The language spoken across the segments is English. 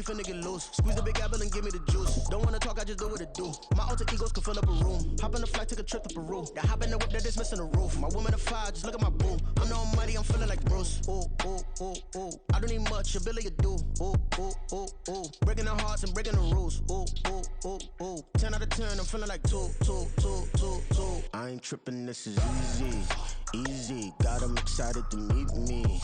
finna get loose. Squeeze the big apple and give me the juice. Don't wanna talk, I just do what it do. My alter egos can fill up a room. Hop on the flight, take a trip to Peru. That hop in the whip that is missing the roof. My woman a fire, just look at my boo. I'm the almighty, I'm feeling like Bruce. Ooh, ooh, ooh, ooh. I don't need much, ability to do. Ooh, ooh, ooh, ooh. Breaking the hearts and breaking the rules. Ooh, ooh, ooh, ooh. 10 out of 10, I'm feeling like 2. I ain't tripping, this is easy. Got 'em excited to meet me.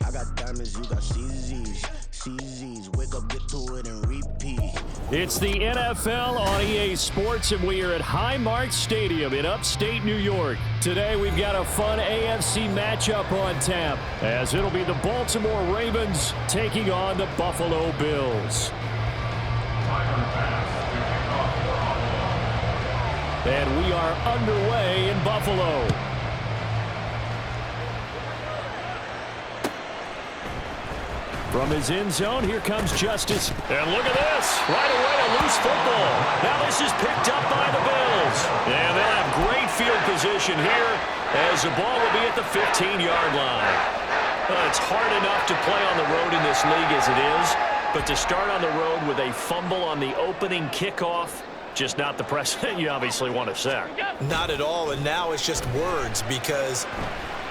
I got diamonds, you got CZs. Wake up, get to it, and repeat. It's the NFL on EA Sports, and we are at Highmark Stadium in upstate New York. Today, we've got a fun AFC matchup on tap, as it'll be the Baltimore Ravens taking on the Buffalo Bills. And we are underway in Buffalo. From his end zone, here comes Justice. And look at this. Right away, a loose football. Now this is picked up by the Bills. And they'll have great field position here as the ball will be at the 15-yard line. It's hard enough to play on the road in this league as it is, but to start on the road with a fumble on the opening kickoff, just not the precedent you obviously want to set. Not at all, and now it's just words because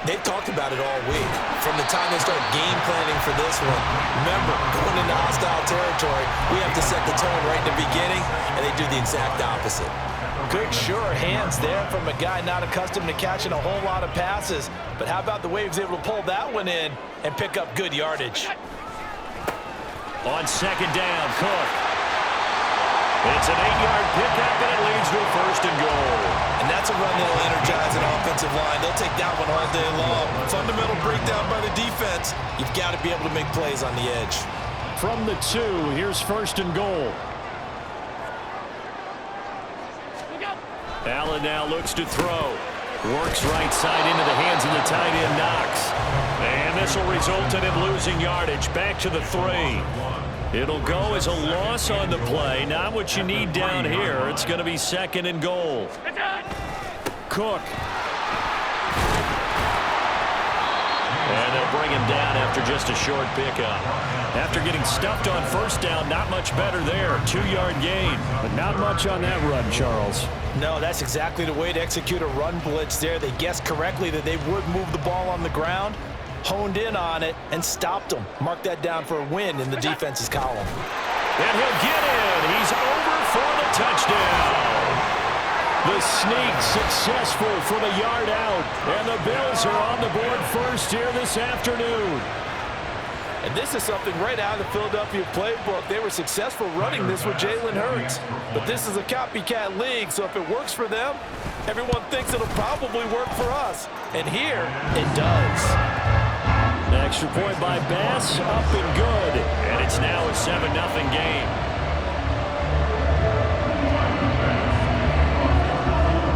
they've talked about it all week. From the time they start game planning for this one, remember, going into hostile territory, we have to set the tone right in the beginning, and they do the exact opposite. Good, sure hands there from a guy not accustomed to catching a whole lot of passes. But how about the way he was able to pull that one in and pick up good yardage? On second down, Cook. It's an 8-yard pickup, and it leads to a first and goal. And that's a run that'll energize an offensive line. They'll take that one all day long. Fundamental breakdown by the defense. You've got to be able to make plays on the edge. From the 2, here's first and goal. Allen now looks to throw. Works right side into the hands of the tight end, Knox. And this will result in him losing yardage. Back to the 3. It'll go as a loss on the play. Not what you need down here. It's going to be second and goal. Cook. And they'll bring him down after just a short pickup. After getting stuffed on first down, not much better there. 2-yard gain. But not much on that run, Charles. No, that's exactly the way to execute a run blitz there. They guessed correctly that they would move the ball on the ground, honed in on it, and stopped them. Mark that down for a win in the defense's column. And he'll get in. He's over for the touchdown. The sneak successful from a yard out. And the Bills are on the board first here this afternoon. And this is something right out of the Philadelphia playbook. They were successful running this with Jalen Hurts. But this is a copycat league, so if it works for them, everyone thinks it'll probably work for us. And here, it does. Extra point by Bass, up and good. And it's now a 7-0 game.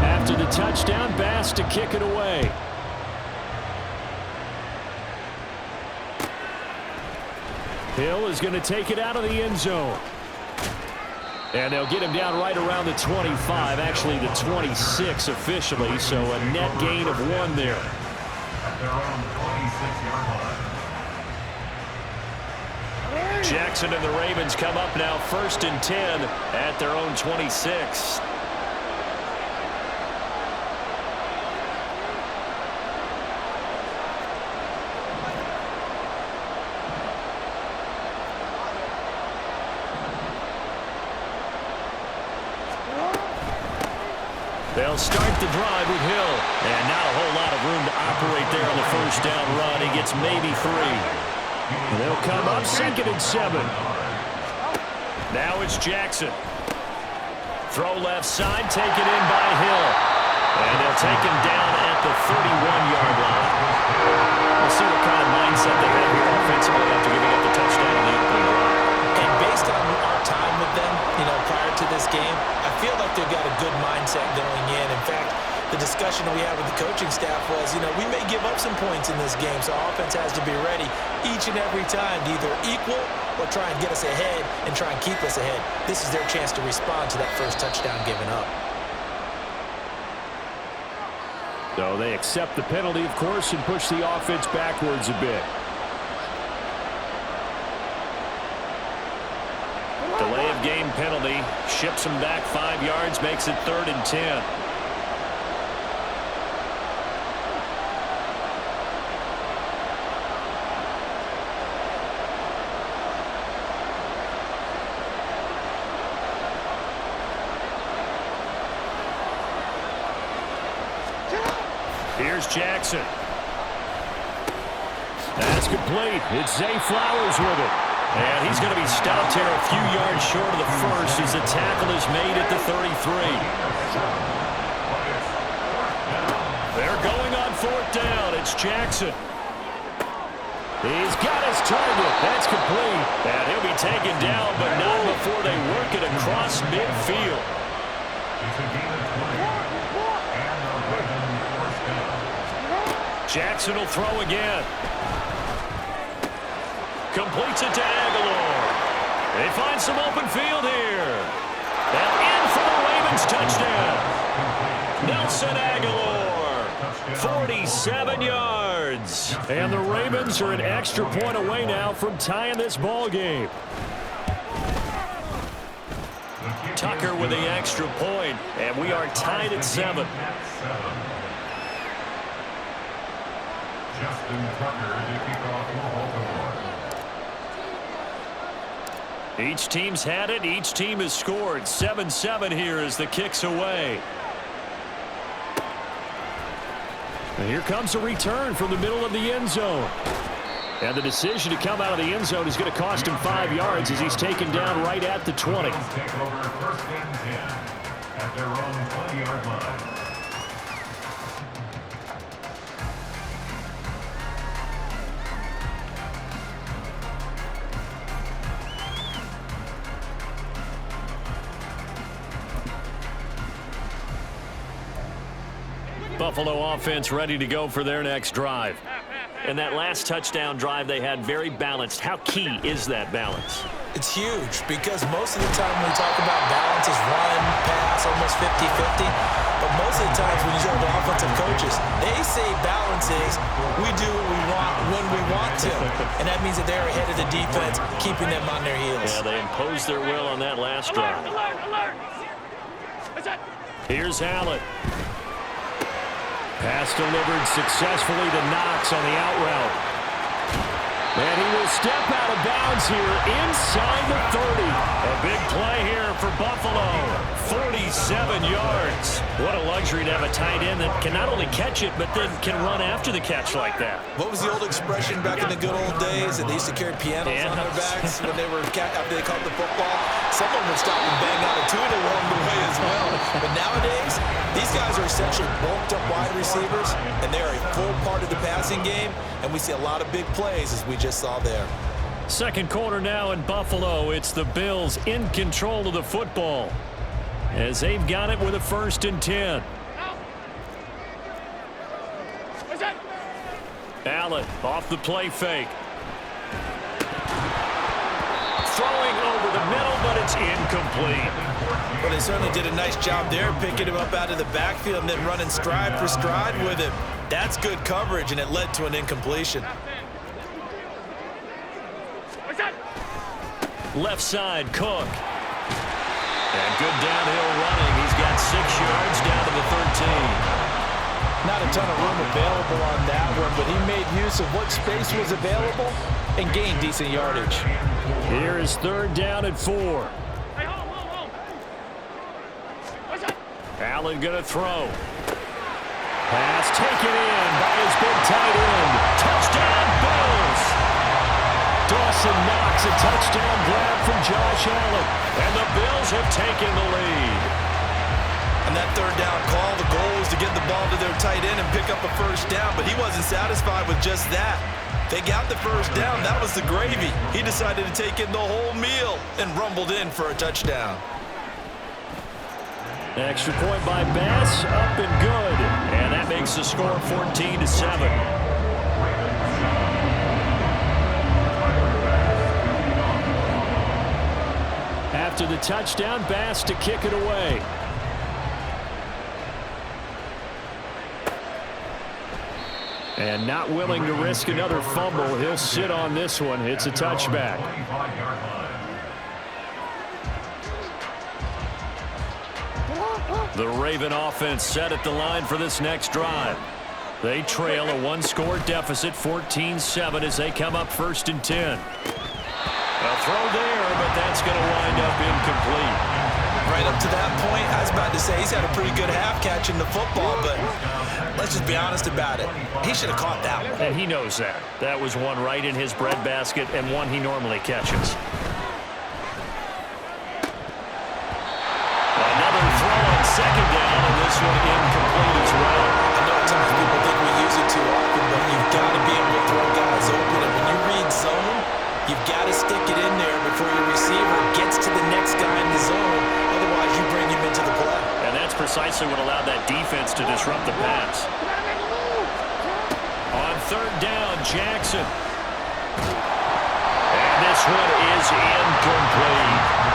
After the touchdown, Bass to kick it away. Hill is going to take it out of the end zone. And they'll get him down right around the 25, actually the 26 officially, so a net gain of 1 there. Jackson and the Ravens come up now first and 10 at their own 26. They'll start the drive with Hill. And not a whole lot of room to operate there on the first down run. He gets maybe 3. And they'll come up second and 7. Now it's Jackson. Throw left side, taken in by Hill. And they'll take him down at the 31-yard line. We'll see what kind of mindset they have here offensively after giving up the touchdown on the opening drive. And based on our time with them, prior to this game, I feel like they've got a good mindset going in. In fact, the discussion we had with the coaching staff was, we may give up some points in this game, so our offense has to be ready each and every time to either equal or try and get us ahead and try and keep us ahead. This is their chance to respond to that first touchdown given up. So they accept the penalty, of course, and push the offense backwards a bit. game penalty. Ships him back 5 yards, makes it 3rd and 10. Here's Jackson. That's complete. It's Zay Flowers with it. And he's going to be stopped here a few yards short of the first as the tackle is made at the 33. They're going on 4th down. It's Jackson. He's got his target. That's complete. And he'll be taken down, but not before they work it across midfield. Jackson will throw again. Completes it to Aguilar. They find some open field here. And in for the Ravens touchdown. Nelson Aguilar, 47 yards. And the Ravens are an extra point away now from tying this ball game. Tucker with the extra point, and we are tied at 7. Each team's had it. Each team has scored. 7-7 here as the kick's away. And here comes a return from the middle of the end zone. And the decision to come out of the end zone is going to cost him 5 yards as he's taken down right at the 20. Take over 1st and 10 at their own 20-yard line. Buffalo offense ready to go for their next drive. And that last touchdown drive they had very balanced. How key is that balance? It's huge because most of the time when we talk about balance is run, pass, almost 50-50. But most of the times when you talk to offensive coaches, they say balance is we do what we want when we want to. And that means that they're ahead of the defense, keeping them on their heels. Yeah, they imposed their will on that last drive. Here's Allen. Pass delivered successfully to Knox on the out route. And he will step out of bounds here inside the 30. A big play here for Buffalo. 47 yards. What a luxury to have a tight end that can not only catch it, but then can run after the catch like that. What was the old expression back in the good old days? That they used to carry pianos on their backs when they were after they caught the football. Someone would stop and bang out a tune along the way as well. But nowadays, these guys are essentially bulked up wide receivers, and they are a full part of the passing game, and we see a lot of big plays as we just saw there. Second quarter now in Buffalo. It's the Bills in control of the football as they've got it with a 1st and 10. Allen off the play fake. Throwing over the middle, but it's incomplete. Well, they certainly did a nice job there, picking him up out of the backfield and then running stride for stride with him. That's good coverage, and it led to an incompletion. Left side, Cook. And good downhill running. He's got 6 yards down to the 13. Not a ton of room available on that one, but he made use of what space was available and gained decent yardage. Here is 3rd down and 4. Allen gonna throw. Pass taken in by his big tight end. Touchdown Bills. Dawson Knox, a touchdown grab from Josh Allen. And the Bills have taken the lead. And that 3rd down call, the goal was to get the ball to their tight end and pick up a 1st down, but he wasn't satisfied with just that. They got the 1st down. That was the gravy. He decided to take in the whole meal and rumbled in for a touchdown. Extra point by Bass, up and good. And that makes the score 14-7. After the touchdown, Bass to kick it away. And not willing to risk another fumble. He'll sit on this one. It's a touchback. The Raven offense set at the line for this next drive. They trail a one-score deficit, 14-7, as they come up 1st and 10. A throw there, but that's going to wind up incomplete. Right up to that point, I was about to say he's had a pretty good half catching the football, but let's just be honest about it. He should have caught that one. And he knows that. That was one right in his breadbasket and one he normally catches. Another throw on 2nd down, and this one incomplete as well. I know at times people think we use it too often, but you've got to be able to throw guys open. And when you read zone, you've got to stick it in there before your receiver gets to the next guy in the zone. Otherwise, you bring him into the play. And that's precisely what allowed that defense to disrupt the pass. On 3rd down, Jackson. And this one is incomplete.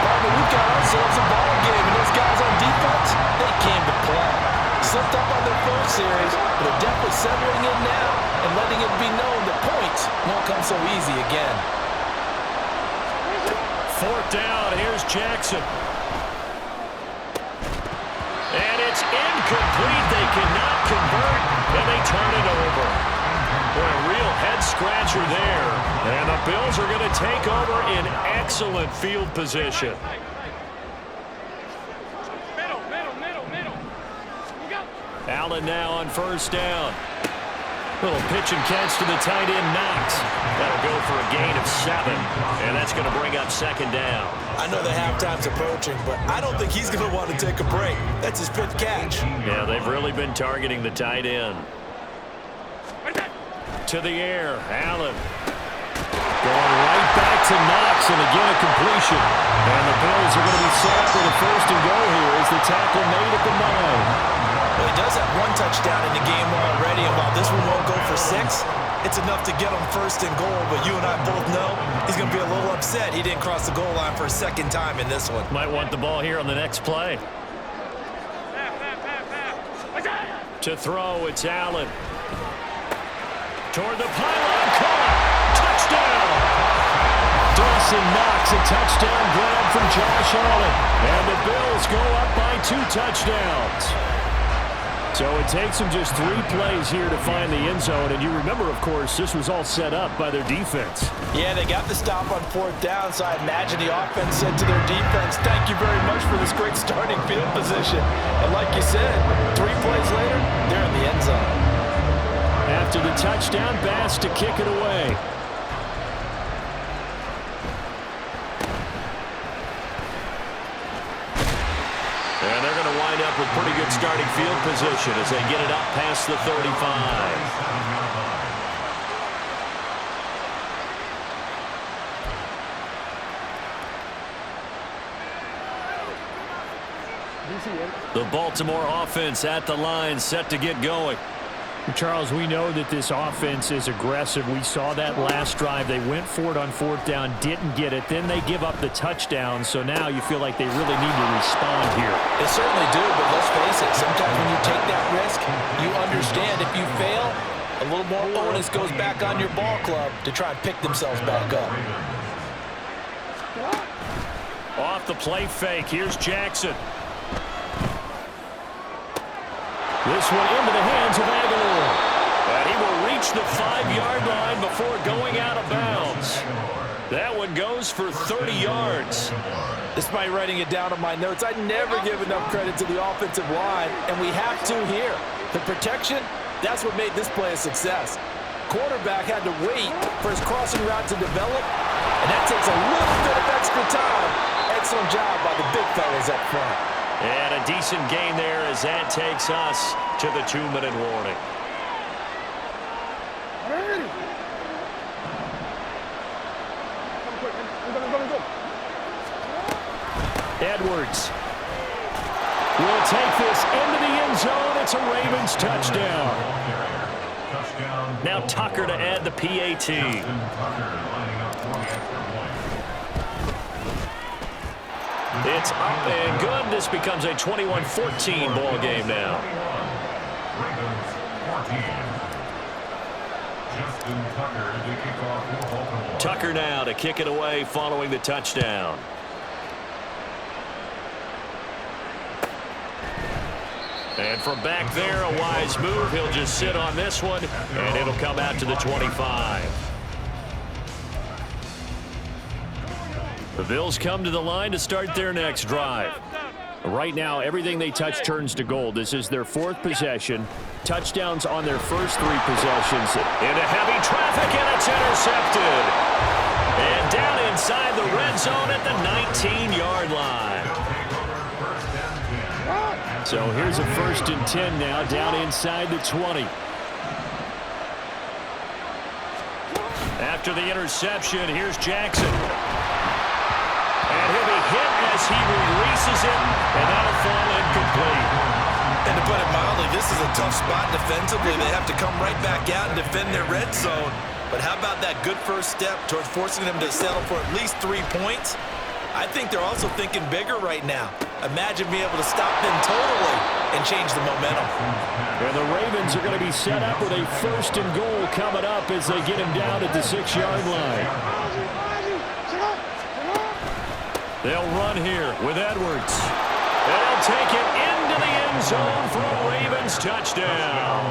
Partner, we've got ourselves a ball game, and those guys on defense, they came to play. Slipped up on their first series, but are definitely settling in now and letting it be known that points won't come so easy again. 4th down, here's Jackson. And it's incomplete. They cannot convert, and they turn it over. Boy, a real head-scratcher there. And the Bills are going to take over in excellent field position. Allen now on 1st down. Little pitch and catch to the tight end, Knox. That'll go for a gain of 7, and that's going to bring up 2nd down. I know the halftime's approaching, but I don't think he's going to want to take a break. That's his 5th catch. Yeah, they've really been targeting the tight end. To the air, Allen. Going right back to Knox, and again a completion. And the Bills are going to be set up with a 1st and goal here as the tackle made at the 9. Well, he does have 1 touchdown in the game already, and while this one won't go for 6, it's enough to get him 1st and goal. But you and I both know he's going to be a little upset he didn't cross the goal line for a 2nd time in this one. Might want the ball here on the next play. To throw, it's Allen. Toward the pylon, caught. Touchdown! Dawson Knox, a touchdown grab from Josh Allen. And the Bills go up by 2 touchdowns. So it takes them just 3 plays here to find the end zone. And you remember, of course, this was all set up by their defense. Yeah, they got the stop on 4th down, so I imagine the offense said to their defense, thank you very much for this great starting field position. And like you said, 3 plays later, they're in the end zone. After the touchdown, Bass to kick it away. And they're going to wind up with pretty good starting field position as they get it up past the 35. The Baltimore offense at the line, set to get going. Charles, we know that this offense is aggressive. We saw that last drive. They went for it on 4th down, didn't get it. Then they give up the touchdown. So now you feel like they really need to respond here. They certainly do, but let's face it. Sometimes when you take that risk, you understand if you fail, a little more onus goes back on your ball club to try and pick themselves back up. Off the play fake, here's Jackson. This one into the hands of Aguilar. And he will reach the 5-yard line before going out of bounds. That one goes for 30 yards. Despite writing it down on my notes, I never give enough credit to the offensive line, and we have to here. The protection, that's what made this play a success. Quarterback had to wait for his crossing route to develop, and that takes a little bit of extra time. Excellent job by the big fellas up front. And a decent gain there as that takes us to the 2-minute warning. Edwards will take this into the end zone. It's a Ravens touchdown. Now Tucker to add the PAT. It's up and good. This becomes a 21-14 ball game now. Tucker now to kick it away following the touchdown. And from back there, a wise move. He'll just sit on this one, and it'll come out to the 25. The Bills come to the line to start their next drive. Right now, everything they touch turns to gold. This is their 4th possession. Touchdowns on their first 3 possessions. Into heavy traffic, and it's intercepted. And down inside the red zone at the 19-yard line. So here's a 1st and 10 now, down inside the 20. After the interception, here's Jackson. And he'll be hit as he releases it, and that'll fall incomplete. And to put it mildly, this is a tough spot defensively. They have to come right back out and defend their red zone. But how about that good first step towards forcing them to settle for at least 3 points? I think they're also thinking bigger right now. Imagine being able to stop them totally and change the momentum. And the Ravens are going to be set up with a 1st and goal coming up as they get him down at the 6-yard line. They'll run here with Edwards. They'll take it into the end zone for a Ravens touchdown.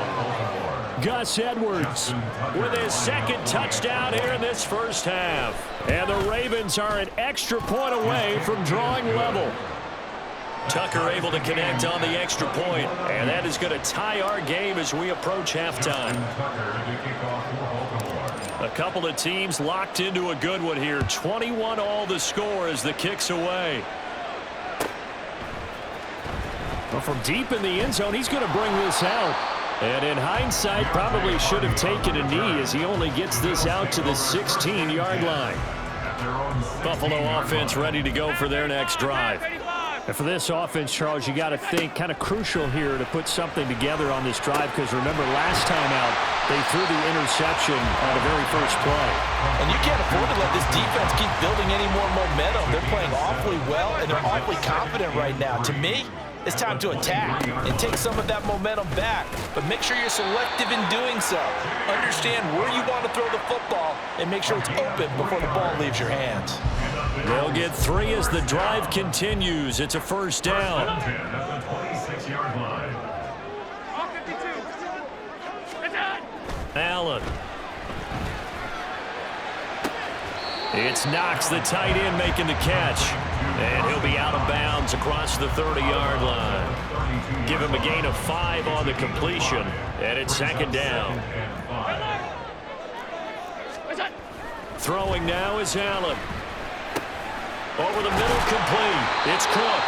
Gus Edwards with his 2nd touchdown here in this first half. And the Ravens are an extra point away from drawing level. Tucker able to connect on the extra point, and that is going to tie our game as we approach halftime. A couple of teams locked into a good one here. 21-all the score as the kick's away. Well, from deep in the end zone, he's going to bring this out. And in hindsight, probably should have taken a knee as he only gets this out to the 16-yard line. Buffalo offense ready to go for their next drive. And for this offense, Charles, you got to think kind of crucial here to put something together on this drive, because remember last time out they threw the interception on the very first play. And you can't afford to let this defense keep building any more momentum. They're playing awfully well, and they're awfully confident right now. To me, it's time to attack and take some of that momentum back. But make sure you're selective in doing so. Understand where you want to throw the football and make sure it's open before the ball leaves your hands. They'll get 3 as the drive continues. It's a 1st down. Allen. It's Knox, the tight end, making the catch. And he'll be out of bounds across the 30-yard line. Give him a gain of 5 on the completion. And it's 2nd down. Throwing now is Allen. Over the middle, complete. It's Cook.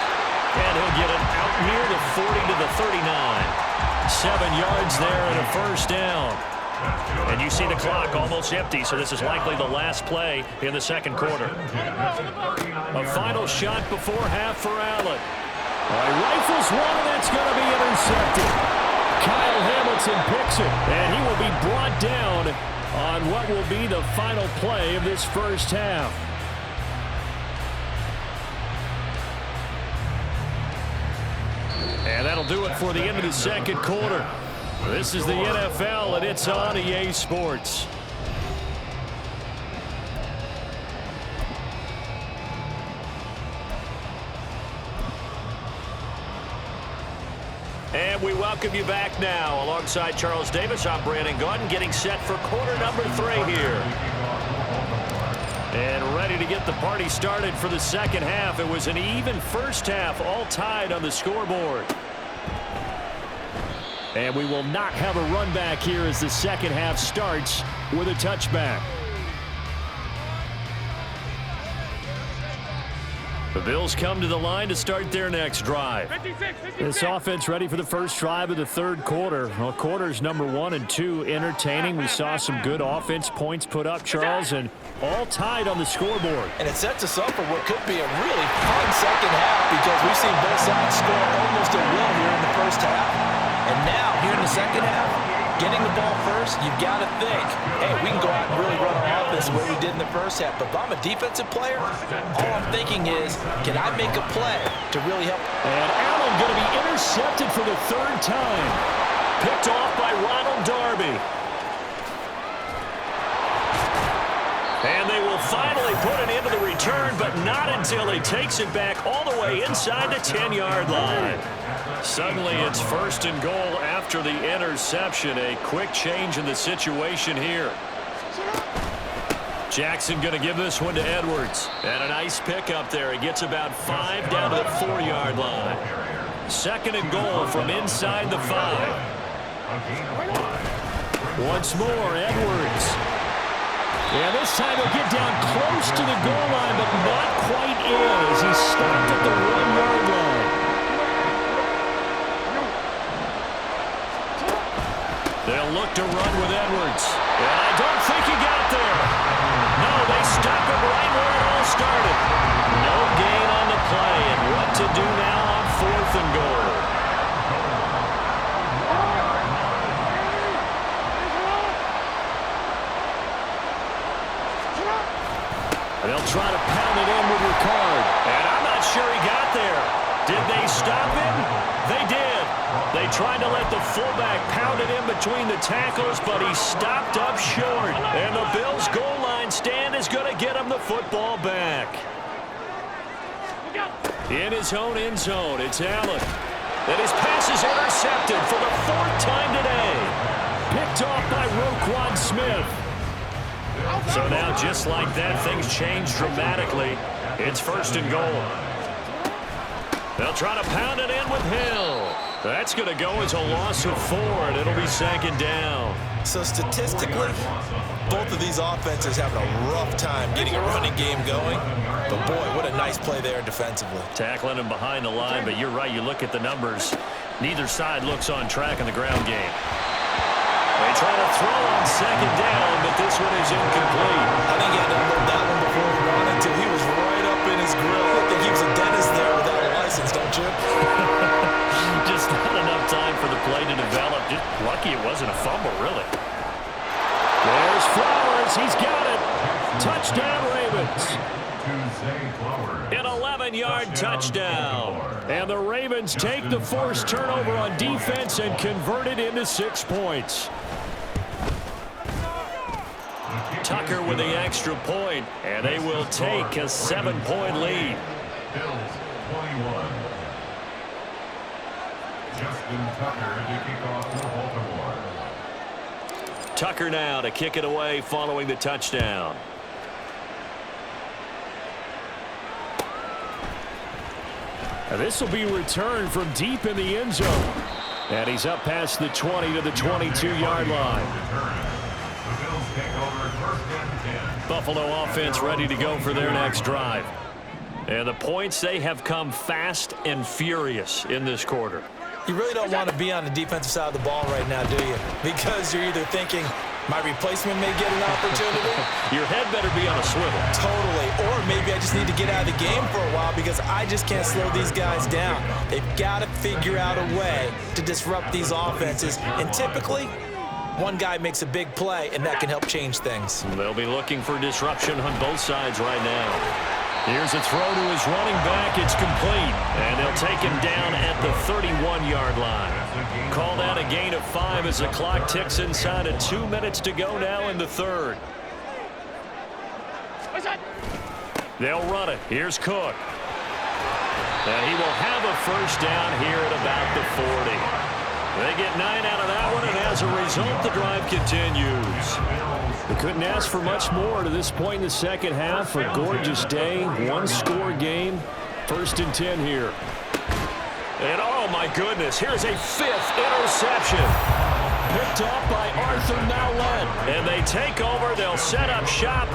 And he'll get it out near the 40 to the 39. 7 yards there and a 1st down. And you see the clock almost empty, so this is likely the last play in the 2nd quarter. A final shot before half for Allen. He rifles one, and it's going to be intercepted. Kyle Hamilton picks it, and he will be brought down on what will be the final play of this first half. And that'll do it for the end of the 2nd quarter. This is the NFL, and it's on EA Sports. And we welcome you back now. Alongside Charles Davis, I'm Brandon Gaudin, getting set for quarter number 3 here. And ready to get the party started for the 2nd half. It was an even first half, all tied on the scoreboard. And we will not have a run back here as the 2nd half starts with a touchback. The Bills come to the line to start their next drive. This offense ready for the first drive of the 3rd quarter. Well, quarters number 1 and 2 entertaining. We saw some good offense points put up, Charles, and all tied on the scoreboard. And it sets us up for what could be a really fun 2nd half, because we've seen both sides score almost at will here in the first half. And now, here in the 2nd half, getting the ball first, you've got to think, hey, we can go out and really run our offense the way we did in the first half. But if I'm a defensive player, all I'm thinking is, can I make a play to really help? And Allen going to be intercepted for the 3rd time. Picked off by Ronald Darby. And they will finally put an end to the return, but not until he takes it back all the way inside the 10-yard line. Suddenly it's 1st and goal after the interception. A quick change in the situation here. Jackson going to give this one to Edwards. And a nice pickup there. He gets about 5 down to the 4-yard line. 2nd and goal from inside the 5. Once more, Edwards. And this time he'll get down close to the goal line, but not quite in as he's stopped at the 1-yard line. They'll look to run with Edwards. And I don't think he got there. No, they stop him right where it all started. No gain on the play, and what to do now on 4th and goal. They'll try to pound it in with Ricard. And I'm not sure he got there. Did they stop him? They did. They tried to let the fullback pound it in between the tackles, but he stopped up short. And the Bills' goal line stand is going to get him the football back. In his own end zone, it's Allen. And his pass is intercepted for the 4th time today. Picked off by Roquan Smith. So now, just like that, things change dramatically. It's 1st and goal. They'll try to pound it in with Hill. That's going to go as a loss of 4, and it'll be 2nd down. So statistically, both of these offenses having a rough time getting a running game going. But boy, what a nice play there defensively. Tackling him behind the line, but you're right, you look at the numbers. Neither side looks on track in the ground game. They try to throw on 2nd down, but this one is incomplete. I think he had to unload that one before he wanted to. He was right up in his grill. I think he was a dentist there without a license, don't you? Just not enough time for the play to develop. Just lucky it wasn't a fumble, really. There's Flowers. He's got it. Touchdown, Ravens. An 11-yard touchdown. And the Ravens take the forced turnover on defense and convert it into 6 points. Tucker with the extra point, and they will take a 7-point lead. Bills 21. Justin Tucker to kick off for Baltimore. Tucker now to kick it away following the touchdown. This will be returned from deep in the end zone. And he's up past the 20 to the 22-yard line. The Bills take over 1st and 10. Buffalo offense ready to go for their next drive. And the points, they have come fast and furious in this quarter. You really don't want to be on the defensive side of the ball right now, do you? Because you're either thinking, my replacement may get an opportunity. Your head better be on a swivel. Totally. Or maybe I just need to get out of the game for a while because I just can't slow these guys down. They've got to figure out a way to disrupt these offenses. And typically, one guy makes a big play, and that can help change things. They'll be looking for disruption on both sides right now. Here's a throw to his running back. It's complete. And they'll take him down at the 31-yard line. Called out a gain of 5 as the clock ticks inside of 2 minutes to go now in the 3rd. They'll run it. Here's Cook. And he will have a first down here at about the 40. They get 9 out of that one, and as a result, the drive continues. They couldn't ask for much more to this point in the second half. A gorgeous day, one-score game. 1st and 10 here. And oh my goodness, here's a 5th interception. Picked off by Arthur Maulet. And they take over. They'll set up shop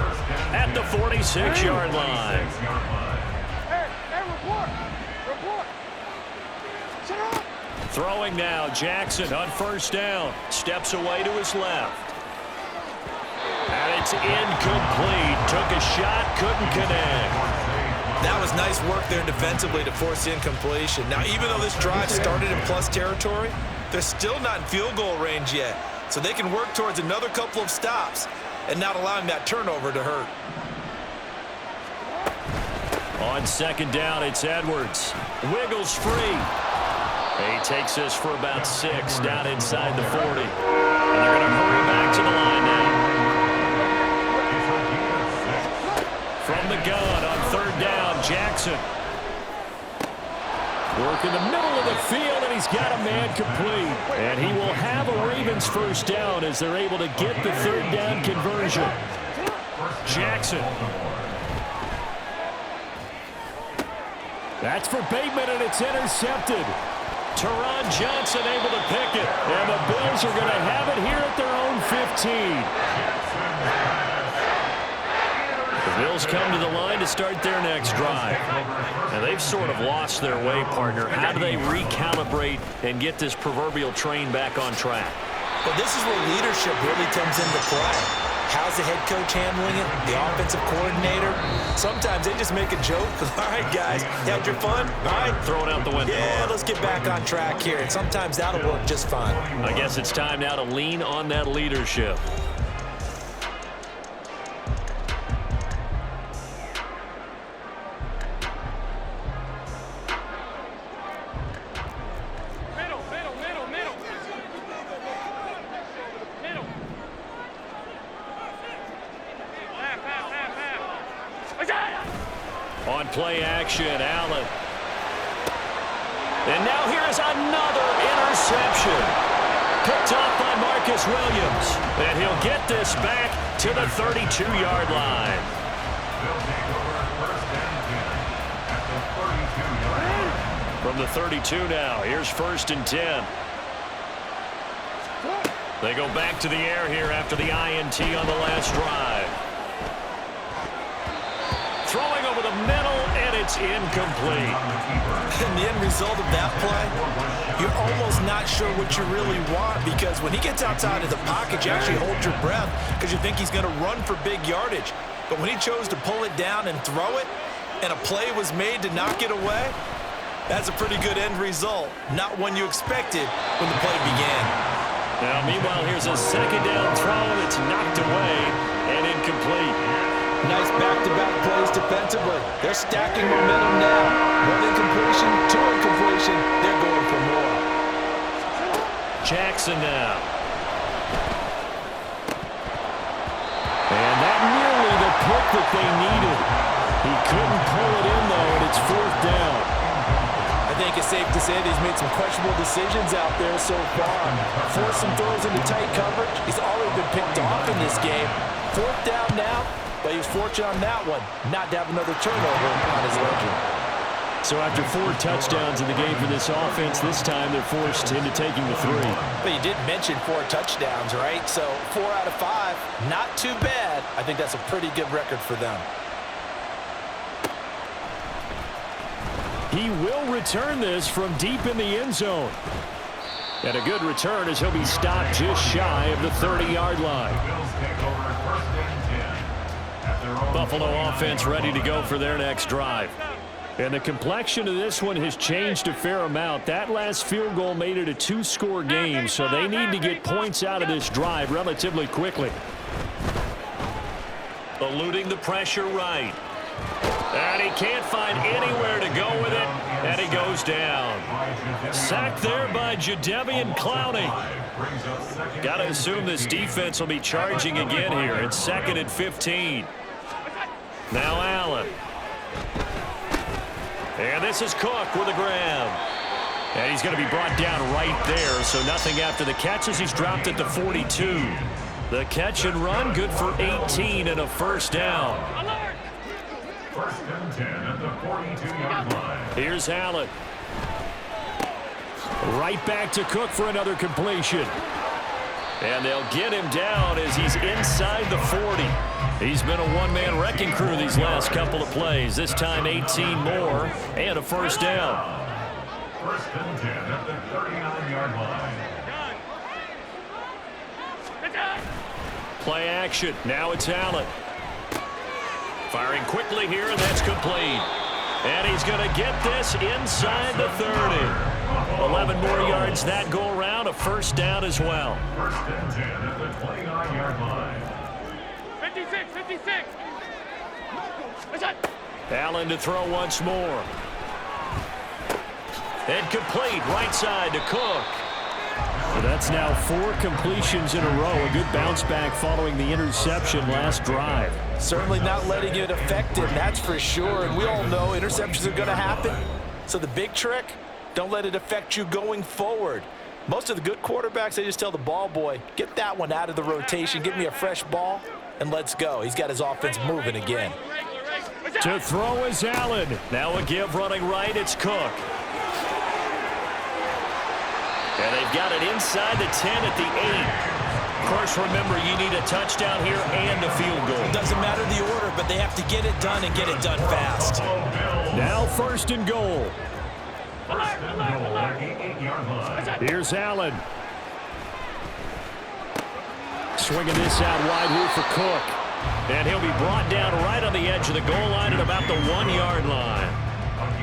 at the 46-yard line. Throwing now, Jackson on 1st down. Steps away to his left. And it's incomplete. Took a shot, couldn't connect. That was nice work there defensively to force incompletion. Now, even though this drive started in plus territory, they're still not in field goal range yet. So they can work towards another couple of stops and not allowing that turnover to hurt. On 2nd down, it's Edwards. Wiggles free. He takes this for about 6 down inside the 40. And they're going to hurry back to the line now. shotgun on third down. Jackson. Work in the middle of the field, and he's got a man complete. And he will have a Ravens first down as they're able to get the third down conversion. Jackson. That's for Bateman, and it's intercepted. Teron Johnson able to pick it. And the Bills are going to have it here at their own 15. The Bills come to the line to start their next drive. And they've sort of lost their way, partner. How do they recalibrate and get this proverbial train back on track? Well, this is where leadership really comes into play. How's the head coach handling it? The offensive coordinator? Sometimes they just make a joke. All right, guys, had your fun? All right. Throw it out the window. Yeah, let's get back on track here. And sometimes that'll work just fine. I guess it's time now to lean on that leadership. On play action, Allen. And now here's another interception. Picked off by Marcus Williams. And he'll get this back to the 32-yard line. From the 32 now, here's 1st and 10. They go back to the air here after the INT on the last drive. Throwing over the middle, and it's incomplete. And the end result of that play, you're almost not sure what you really want, because when he gets outside of the pocket, you actually hold your breath because you think he's going to run for big yardage. But when he chose to pull it down and throw it, and a play was made to knock it away, that's a pretty good end result. Not one you expected when the play began. Now, meanwhile, here's a second down throw that's knocked away and incomplete. Nice back-to-back plays defensively. They're stacking momentum now. 1 incompletion, 2 incompletion. They're going for more. Jackson now. And that nearly the pick that they needed. He couldn't pull it in, though, and it's 4th down. I think it's safe to say that he's made some questionable decisions out there so far. Forced some throws into tight coverage. He's already been picked off in this game. 4th down now. But he was fortunate on that one, not to have another turnover on his ledger. So after 4 touchdowns in the game for this offense, this time they're forced into taking the 3. But you did mention 4 touchdowns, right? So 4 out of 5, not too bad. I think that's a pretty good record for them. He will return this from deep in the end zone. And a good return as he'll be stopped just shy of the 30-yard line. Buffalo offense ready to go for their next drive. And the complexion of this one has changed a fair amount. That last field goal made it a 2-score game, so they need to get points out of this drive relatively quickly. Eluding the pressure right. And he can't find anywhere to go with it, and he goes down. Sacked there by Jadeveon Clowney. Got to assume this defense will be charging again here. It's 2nd and 15. Now Allen. And this is Cook with a grab. And he's going to be brought down right there, so nothing after the catches. He's dropped at the 42. The catch and run, good for 18 and a 1st down. 1st and 10 at the 42-yard line. Here's Allen. Right back to Cook for another completion. And they'll get him down as he's inside the 40. He's been a one-man wrecking crew these last couple of plays. This time 18 more and a 1st down. 1st and 10 at the 39-yard line. Play action. Now it's Allen. Firing quickly here, and that's complete. And he's going to get this inside the 30. 11 more yards that go around, a 1st down as well. 1st and 10 at the 29-yard line. 56. Allen to throw once more. And complete right side to Cook. So that's now 4 completions in a row. A good bounce back following the interception last drive. Certainly not letting it affect him, that's for sure. And we all know interceptions are going to happen. So the big trick, don't let it affect you going forward. Most of the good quarterbacks, they just tell the ball boy, get that one out of the rotation, give me a fresh ball, and let's go. He's got his offense moving again. To throw is Allen. Now a give running right, it's Cook. And they've got it inside the 10 at the 8. Of course, remember, you need a touchdown here and a field goal. It doesn't matter the order, but they have to get it done and get it done fast. Now 1st and goal. 1st and goal at the 8-yard line. Here's Allen. Swinging this out wide here for Cook. And he'll be brought down right on the edge of the goal line at about the 1-yard line.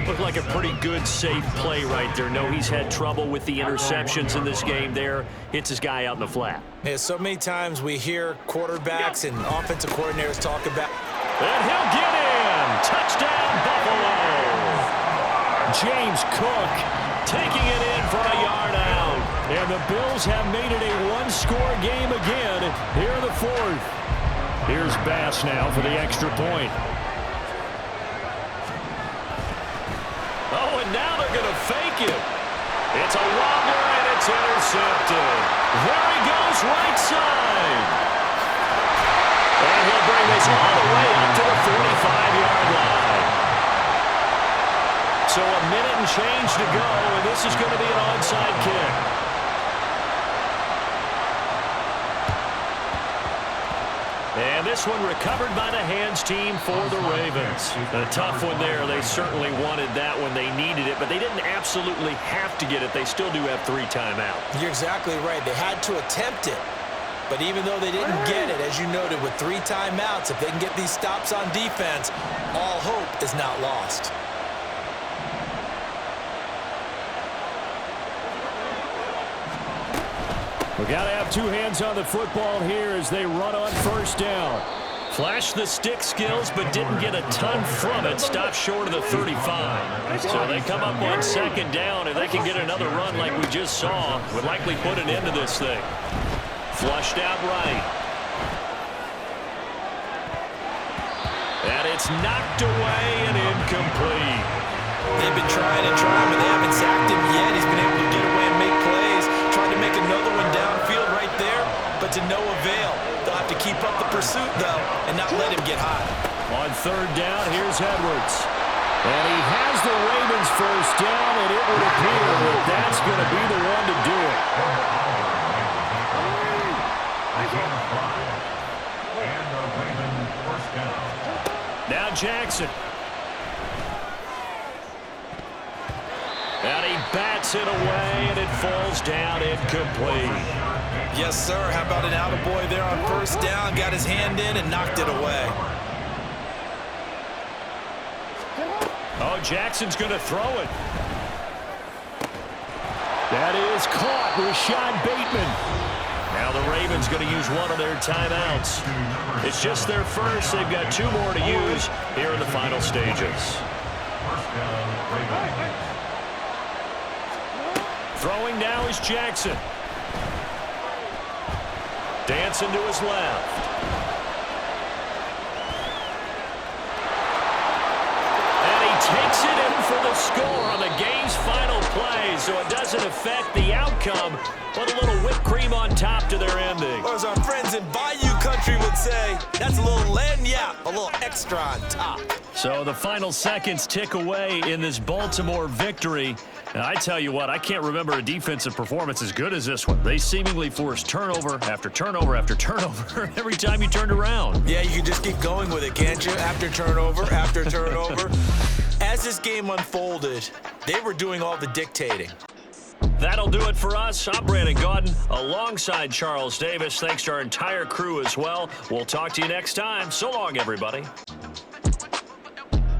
Looked like a pretty good, safe play right there. No, he's had trouble with the interceptions in this game there. Hits his guy out in the flat. Yeah, so many times we hear quarterbacks and offensive coordinators talk about. And he'll get in. Touchdown, Buffalo. James Cook taking it in for a yard out. And the Bills have made it a one-score game again here in the 4th. Here's Bass now for the extra point. Oh, and now they're going to fake it. It's a wobbler, and it's intercepted. There he goes, right side. And he'll bring this all the way up to the 45-yard line. So a minute and change to go, and this is going to be an onside kick. And this one recovered by the hands team for the Ravens. A tough one there. They certainly wanted that when they needed it, but they didn't absolutely have to get it. They still do have 3 timeouts. You're exactly right. They had to attempt it. But even though they didn't get it, as you noted, with 3 timeouts, if they can get these stops on defense, all hope is not lost. We got to have 2 hands on the football here as they run on 1st down. Flashed the stick skills, but didn't get a ton from it. Stopped short of the 35. So they come up on 2nd down. If they can get another run like we just saw, would likely put an end to this thing. Flushed out right. And it's knocked away and incomplete. They've been trying and trying, but they haven't sacked him yet. He's been able to get away and make plays. Tried to make another one downfield right there, but to no avail. They'll have to keep up the pursuit, though, and not let him get hot. On 3rd down, here's Edwards. And he has the Ravens 1st down, and it would appear that that's going to be the one to do it. And the Ravens 1st down. Now Jackson. And he bats it away, and it falls down incomplete. Yes, sir. How about an attaboy there on 1st down? Got his hand in and knocked it away. Oh, Jackson's going to throw it. That is caught. Rashad Bateman. Now the Ravens going to use one of their timeouts. It's just their first. They've got 2 more to use here in the final stages. 1st down, Ravens. Throwing now is Jackson. Dancing to his left. And he takes it in for the score on the game's final play, so it doesn't affect the outcome, but a little whipped cream on top to their ending. Or as our friends in Bayou Country would say, that's a little lagniappe, a little extra on top. So the final seconds tick away in this Baltimore victory. And I tell you what, I can't remember a defensive performance as good as this one. They seemingly forced turnover after turnover after turnover every time you turned around. Yeah, you can just keep going with it, can't you? After turnover, after turnover. As this game unfolded, they were doing all the dictating. That'll do it for us. I'm Brandon Gaudin alongside Charles Davis. Thanks to our entire crew as well. We'll talk to you next time. So long, everybody.